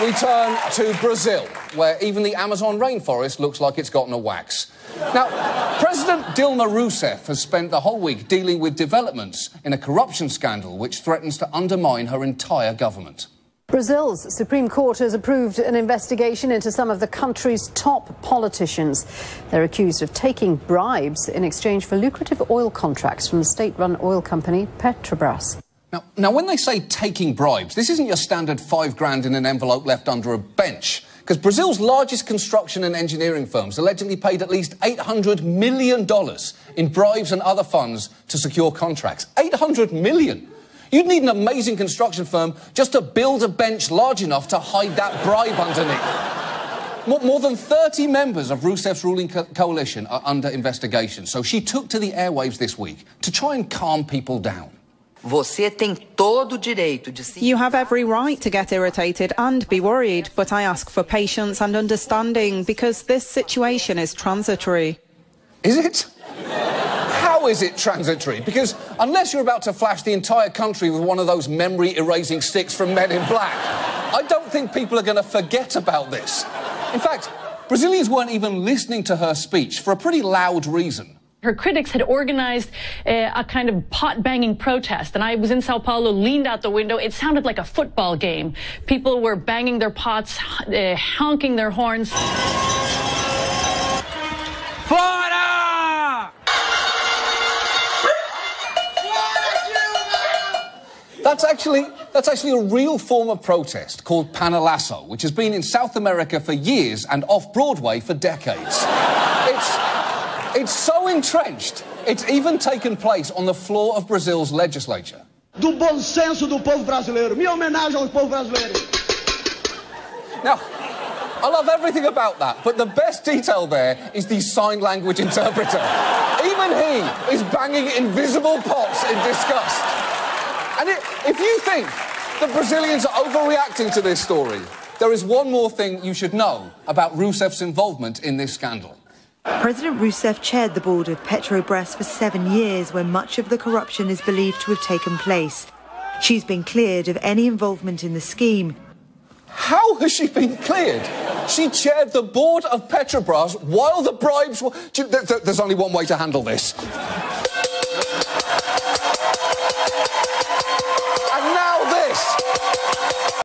We turn to Brazil, where even the Amazon rainforest looks like it's gotten a wax. Now, President Dilma Rousseff has spent the whole week dealing with developments in a corruption scandal which threatens to undermine her entire government. Brazil's Supreme Court has approved an investigation into some of the country's top politicians. They're accused of taking bribes in exchange for lucrative oil contracts from the state-run oil company Petrobras. Now, when they say taking bribes, this isn't your standard £5 in an envelope left under a bench. Because Brazil's largest construction and engineering firms allegedly paid at least $800 million in bribes and other funds to secure contracts. $800 million! You'd need an amazing construction firm just to build a bench large enough to hide that bribe underneath. More than 30 members of Rousseff's ruling coalition are under investigation, so she took to the airwaves this week to try and calm people down. Você tem todo o direito de se... You have every right to get irritated and be worried, but I ask for patience and understanding because this situation is transitory. Is it? How is it transitory? Because unless you're about to flash the entire country with one of those memory-erasing sticks from Men in Black, I don't think people are going to forget about this. In fact, Brazilians weren't even listening to her speech for a pretty loud reason. Her critics had organized a kind of pot-banging protest, and I was in Sao Paulo, leaned out the window. It sounded like a football game. People were banging their pots, honking their horns. Fora! That's actually a real form of protest called panelazo, which has been in South America for years and off-Broadway for decades. It's so entrenched, it's even taken place on the floor of Brazil's legislature. Do bom senso do povo brasileiro. Minha homenagem ao povo brasileiro. Now, I love everything about that, but the best detail there is the sign language interpreter. Even he is banging invisible pots in disgust. And if you think that Brazilians are overreacting to this story, there is one more thing you should know about Rousseff's involvement in this scandal. President Rousseff chaired the board of Petrobras for 7 years when much of the corruption is believed to have taken place. She's been cleared of any involvement in the scheme. How has she been cleared? She chaired the board of Petrobras while the bribes were... There's only one way to handle this.